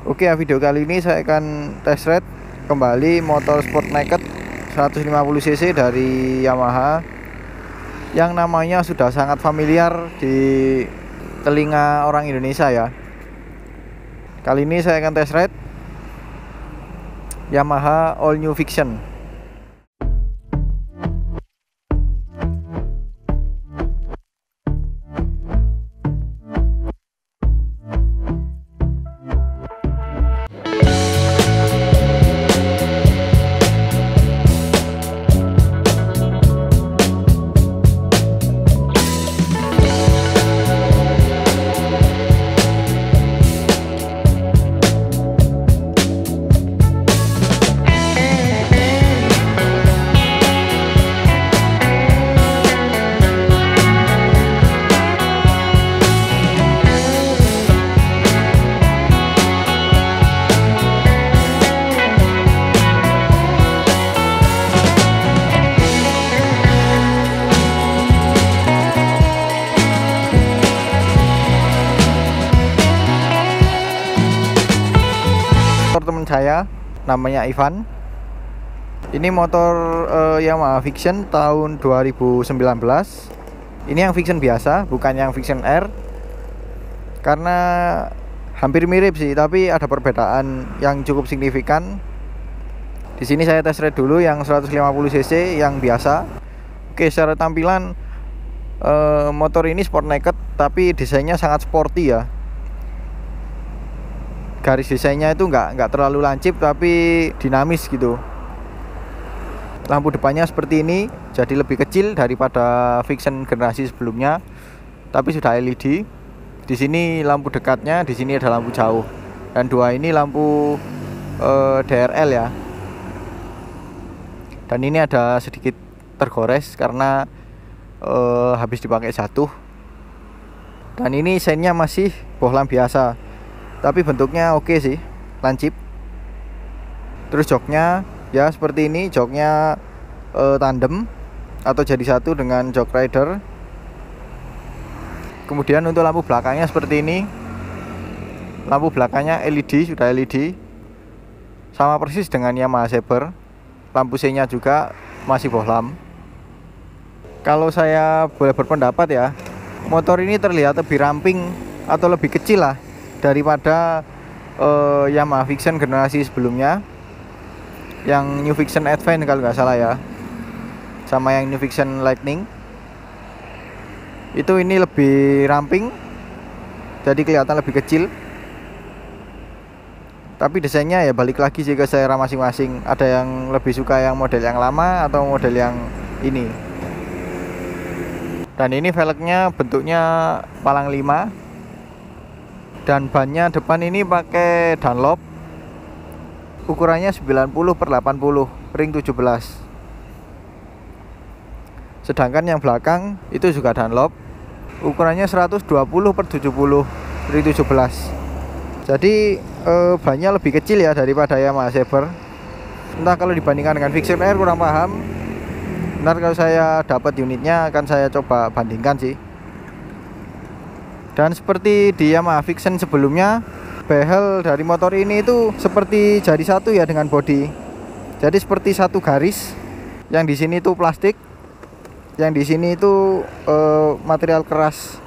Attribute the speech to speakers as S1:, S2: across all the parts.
S1: Oke ya, video kali ini saya akan test ride kembali motor sport naked 150 cc dari Yamaha yang namanya sudah sangat familiar di telinga orang Indonesia ya. Kali ini saya akan test ride Yamaha All New Vixion. Teman saya namanya Ivan. Ini motor Yamaha Vixion tahun 2019. Ini yang Vixion biasa, bukan yang Vixion R. Karena hampir mirip sih, tapi ada perbedaan yang cukup signifikan. Di sini saya tes ride dulu yang 150 cc yang biasa. Oke, secara tampilan motor ini sport naked, tapi desainnya sangat sporty ya. Garis desainnya itu nggak terlalu lancip tapi dinamis gitu. Lampu depannya seperti ini, jadi lebih kecil daripada Vixion generasi sebelumnya, tapi sudah LED. Di sini lampu dekatnya, di sini ada lampu jauh, dan dua ini lampu DRL ya. Dan ini ada sedikit tergores karena habis dipakai jatuh. Dan ini seinnya masih bohlam biasa, tapi bentuknya oke sih, lancip. Terus joknya ya seperti ini, joknya tandem atau jadi satu dengan jok rider. Kemudian untuk lampu belakangnya seperti ini, lampu belakangnya LED, sudah LED, sama persis dengan Yamaha Saber. Lampu C-nya juga masih bohlam. Kalau saya boleh berpendapat ya, motor ini terlihat lebih ramping atau lebih kecil lah daripada Yamaha Vixion generasi sebelumnya, yang New Vixion Advance kalau nggak salah ya, sama yang New Vixion Lightning. Itu ini lebih ramping, jadi kelihatan lebih kecil. Tapi desainnya ya balik lagi sih ke selera masing-masing. Ada yang lebih suka yang model yang lama atau model yang ini. Dan ini velgnya bentuknya palang 5. Dan bannya depan ini pakai Dunlop, ukurannya 90/80 ring 17. Sedangkan yang belakang itu juga Dunlop, ukurannya 120/70 ring 17. Jadi bannya lebih kecil ya daripada Yamaha Saber. Entah kalau dibandingkan dengan Vixion R, kurang paham. Ntar kalau saya dapat unitnya akan saya coba bandingkan sih. Dan seperti di Yamaha Vixion sebelumnya, behel dari motor ini itu seperti jadi satu ya dengan bodi. Jadi seperti satu garis. Yang di sini itu plastik, yang di sini itu material keras.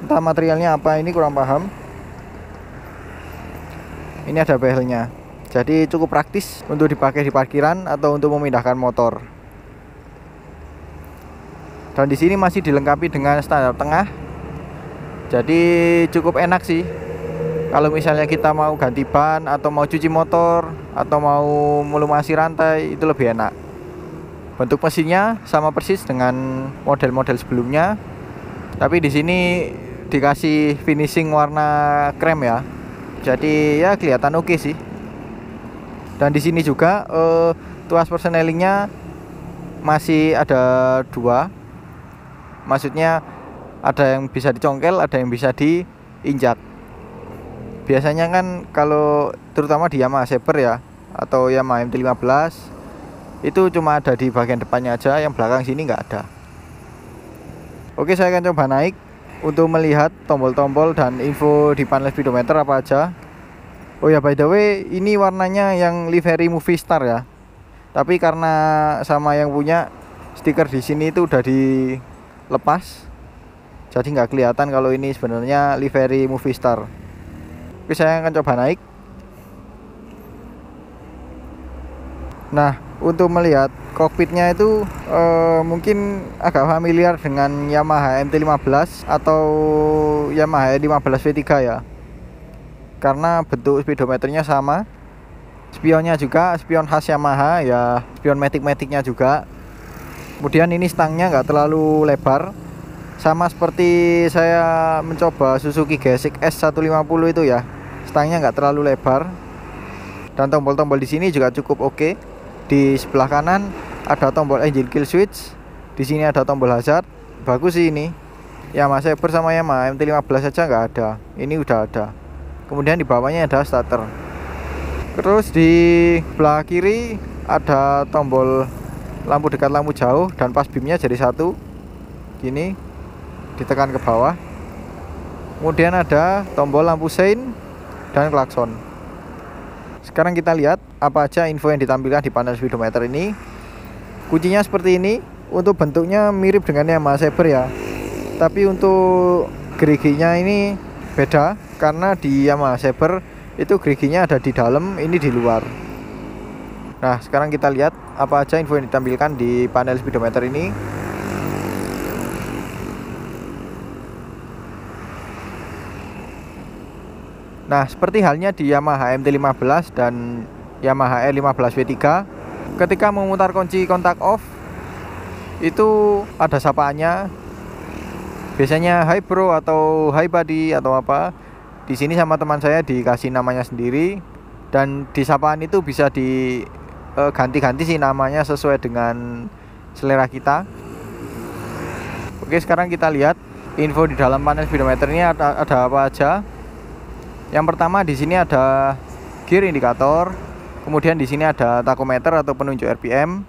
S1: Entah materialnya apa, ini kurang paham. Ini ada behelnya. Jadi cukup praktis untuk dipakai di parkiran atau untuk memindahkan motor. Dan di sini masih dilengkapi dengan standar tengah. Jadi cukup enak sih. Kalau misalnya kita mau ganti ban atau mau cuci motor atau mau melumasi rantai, itu lebih enak. Bentuk mesinnya sama persis dengan model-model sebelumnya. Tapi di sini dikasih finishing warna krem ya. Jadi ya kelihatan oke sih. Dan di sini juga tuas persnelingnya masih ada dua. Maksudnya ada yang bisa dicongkel, ada yang bisa diinjak. Biasanya kan kalau terutama di Yamaha Saber ya, atau Yamaha MT-15, itu cuma ada di bagian depannya aja, yang belakang sini nggak ada. Oke, saya akan coba naik untuk melihat tombol-tombol dan info di panel speedometer apa aja. Oh ya, by the way, ini warnanya yang livery Movie Star ya. Tapi karena sama yang punya, stiker di sini itu udah dilepas, jadi nggak kelihatan kalau ini sebenarnya livery Movie Star. Oke, saya akan coba naik. Nah, untuk melihat kokpitnya itu mungkin agak familiar dengan Yamaha MT-15 atau Yamaha E15 V3 ya. Karena bentuk speedometernya sama, spionnya juga spion khas Yamaha ya, spion matic-maticnya juga. Kemudian ini stangnya nggak terlalu lebar, sama seperti saya mencoba Suzuki Gesix S150 itu ya, stangnya nggak terlalu lebar. Dan tombol-tombol di sini juga cukup oke. Di sebelah kanan ada tombol engine kill switch, di sini ada tombol hazard. Bagus sih ini. Yamaha Saber sama Yamaha MT-15 saja nggak ada, ini udah ada. Kemudian di bawahnya ada starter. Terus di sebelah kiri ada tombol lampu dekat, lampu jauh, dan pas beamnya jadi satu. Gini, ditekan ke bawah. Kemudian ada tombol lampu sein dan klakson. Sekarang kita lihat apa aja info yang ditampilkan di panel speedometer ini. Kuncinya seperti ini. Untuk bentuknya mirip dengan Yamaha Saber ya, tapi untuk geriginya ini beda, karena di Yamaha Saber itu geriginya ada di dalam, ini di luar. Nah, sekarang kita lihat apa aja info yang ditampilkan di panel speedometer ini. Nah, seperti halnya di Yamaha MT-15 dan Yamaha R15 V3, ketika memutar kunci kontak off itu ada sapaannya. Biasanya hi bro atau hi buddy atau apa. Di sini sama teman saya dikasih namanya sendiri, dan di sapaan itu bisa diganti-ganti sih namanya sesuai dengan selera kita. Oke, sekarang kita lihat info di dalam panel speedometer ini ada apa aja. Yang pertama, di sini ada gear indikator, kemudian di sini ada tachometer atau penunjuk RPM,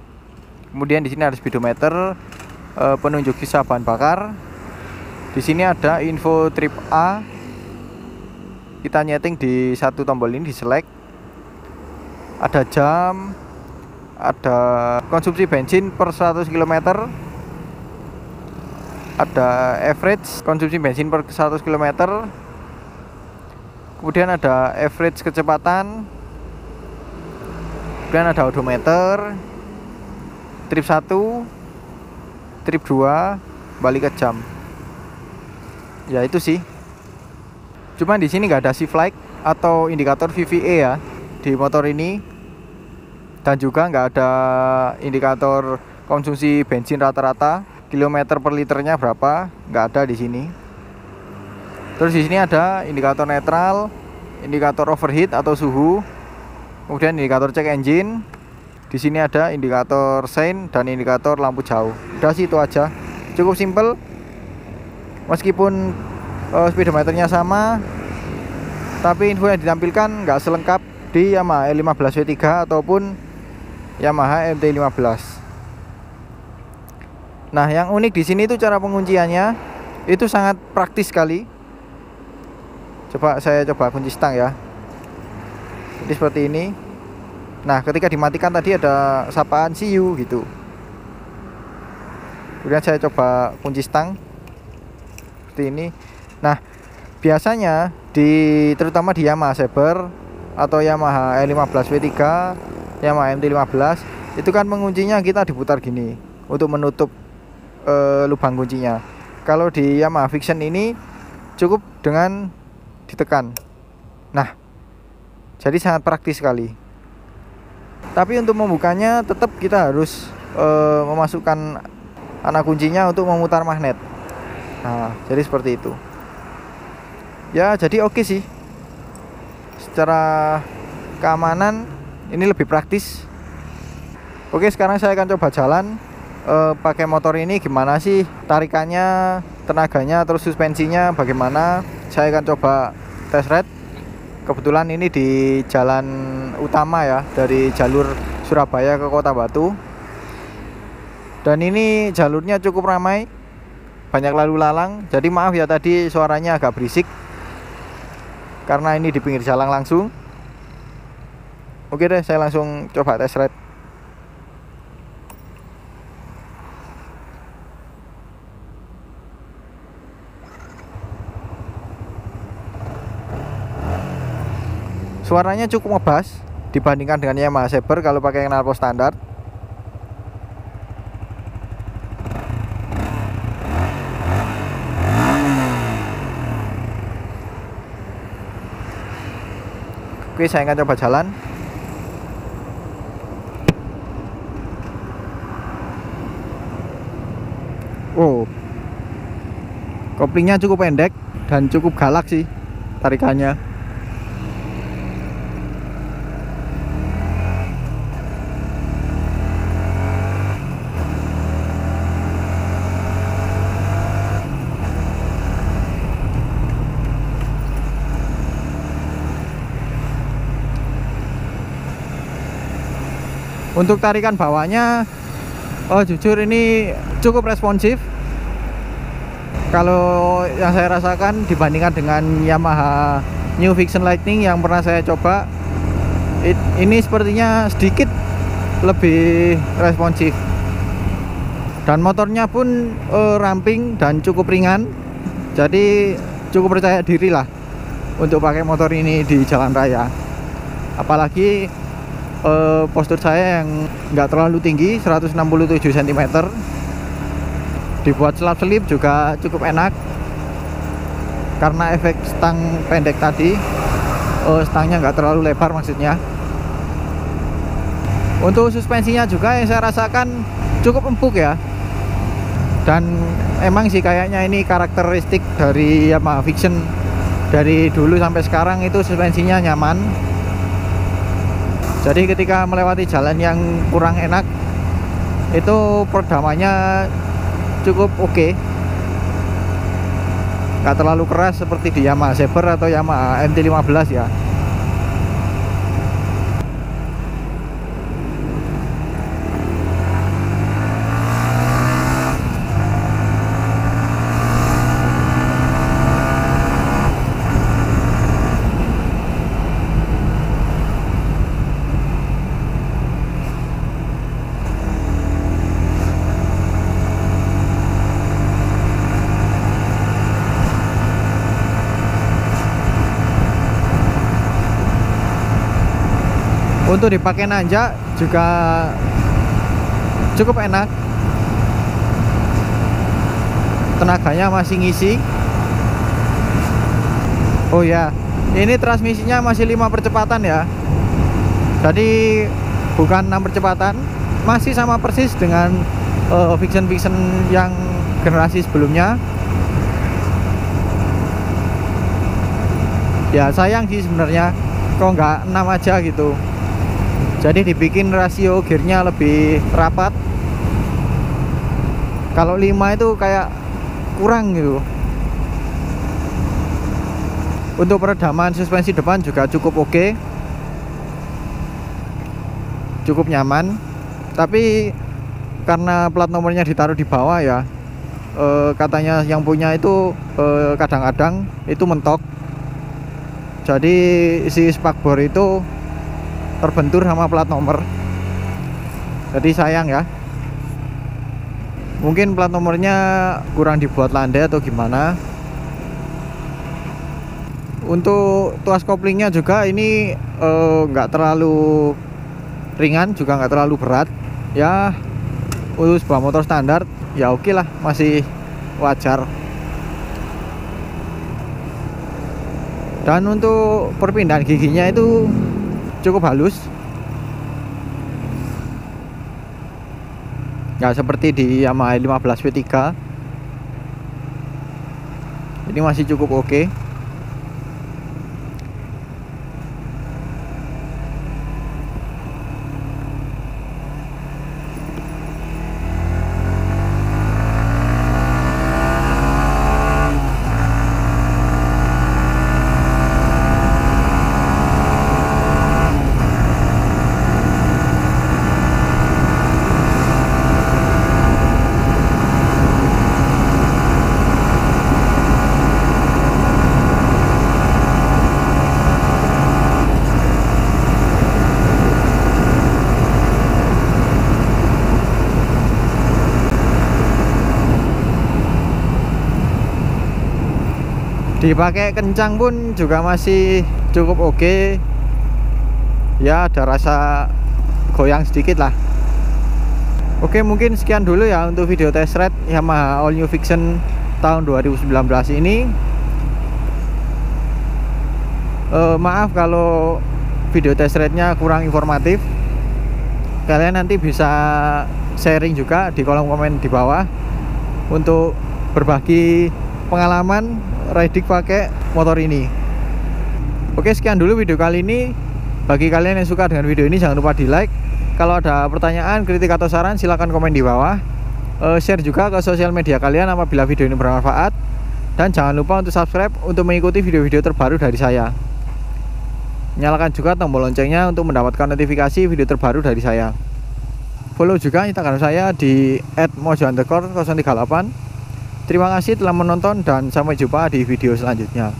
S1: kemudian di sini ada speedometer, penunjuk sisa bahan bakar. Di sini ada info trip A. Kita nyeting di satu tombol ini, di select. Ada jam, ada konsumsi bensin per 100 km, ada average konsumsi bensin per 100 km, kemudian ada average kecepatan, kemudian ada odometer, trip 1, trip 2, balik ke jam. Ya itu sih. Cuman di sini nggak ada shift light atau indikator VVA ya di motor ini, dan juga nggak ada indikator konsumsi bensin rata-rata kilometer per liternya berapa, nggak ada di sini. Terus di sini ada indikator netral, indikator overheat atau suhu, kemudian indikator check engine. Di sini ada indikator sein dan indikator lampu jauh. Udah sih, itu aja. Cukup simple. Meskipun speedometernya sama, tapi info yang ditampilkan nggak selengkap di Yamaha E15 V3 ataupun Yamaha MT-15. Nah, yang unik di sini itu cara pengunciannya itu sangat praktis sekali. Saya coba kunci stang ya. Jadi seperti ini. Nah, ketika dimatikan tadi ada sapaan see you gitu. Kemudian saya coba kunci stang seperti ini. Nah, biasanya terutama di Yamaha Saber atau Yamaha E15 V3, Yamaha MT-15 itu kan menguncinya kita diputar gini untuk menutup lubang kuncinya. Kalau di Yamaha Vision ini cukup dengan ditekan. Nah, jadi sangat praktis sekali. Tapi untuk membukanya tetap kita harus memasukkan anak kuncinya untuk memutar magnet. Nah, jadi seperti itu. Ya, jadi oke sih. Secara keamanan ini lebih praktis. Oke, sekarang saya akan coba jalan pakai motor ini gimana sih tarikannya, tenaganya, terus suspensinya bagaimana. Saya akan coba test ride. Kebetulan ini di jalan utama ya, dari jalur Surabaya ke Kota Batu. Dan ini jalurnya cukup ramai, banyak lalu lalang. Jadi maaf ya tadi suaranya agak berisik, karena ini di pinggir jalan langsung. Oke deh, saya langsung coba test ride. Suaranya cukup ngebas dibandingkan dengan Yamaha Saber kalau pakai knalpot standar. Oke, saya akan coba jalan. Oh, koplingnya cukup pendek dan cukup galak sih tarikannya. Untuk tarikan bawahnya, jujur ini cukup responsif. Kalau yang saya rasakan dibandingkan dengan Yamaha New Vision Lightning yang pernah saya coba, ini sepertinya sedikit lebih responsif. Dan motornya pun ramping dan cukup ringan. Jadi cukup percaya diri lah untuk pakai motor ini di jalan raya. Apalagi postur saya yang nggak terlalu tinggi, 167 cm, dibuat selap-selip juga cukup enak karena efek stang pendek tadi. Stangnya nggak terlalu lebar maksudnya. Untuk suspensinya juga yang saya rasakan cukup empuk ya, dan emang sih kayaknya ini karakteristik dari Yamaha Vision dari dulu sampai sekarang, itu suspensinya nyaman. Jadi ketika melewati jalan yang kurang enak, itu peredamannya cukup oke. Nggak terlalu keras seperti di Yamaha Saber atau Yamaha MT-15 ya. Untuk dipakai nanjak juga cukup enak, tenaganya masih ngisi. Oh ya, ini transmisinya masih 5 percepatan ya, jadi bukan 6 percepatan, masih sama persis dengan Vision yang generasi sebelumnya. Ya sayang sih sebenarnya, kok nggak 6 aja gitu. Jadi dibikin rasio gearnya lebih rapat. Kalau 5 itu kayak kurang gitu. Untuk peredaman suspensi depan juga cukup oke, cukup nyaman. Tapi karena plat nomornya ditaruh di bawah ya, katanya yang punya itu kadang-kadang itu mentok. Jadi si spakbor itu terbentur sama plat nomor. Jadi sayang ya. Mungkin plat nomornya kurang dibuat landai atau gimana. Untuk tuas koplingnya juga ini nggak terlalu ringan, juga nggak terlalu berat ya. Untuk sebuah motor standar ya oke lah, masih wajar. Dan untuk perpindahan giginya itu cukup halus, nggak seperti di Yamaha 15 V3. Ini masih cukup oke. Dipakai kencang pun juga masih cukup oke. Ya ada rasa goyang sedikit lah. Oke, mungkin sekian dulu ya untuk video test ride Yamaha All New Vision tahun 2019 ini. Maaf kalau video test ride-nya kurang informatif. Kalian nanti bisa sharing juga di kolom komen di bawah untuk berbagi pengalaman riding pakai motor ini. Oke, sekian dulu video kali ini. Bagi kalian yang suka dengan video ini, jangan lupa di like. Kalau ada pertanyaan, kritik atau saran, silahkan komen di bawah. Share juga ke sosial media kalian apabila video ini bermanfaat. Dan jangan lupa untuk subscribe untuk mengikuti video-video terbaru dari saya. Nyalakan juga tombol loncengnya untuk mendapatkan notifikasi video terbaru dari saya. Follow juga Instagram saya di @mojo_038. Terima kasih telah menonton dan sampai jumpa di video selanjutnya.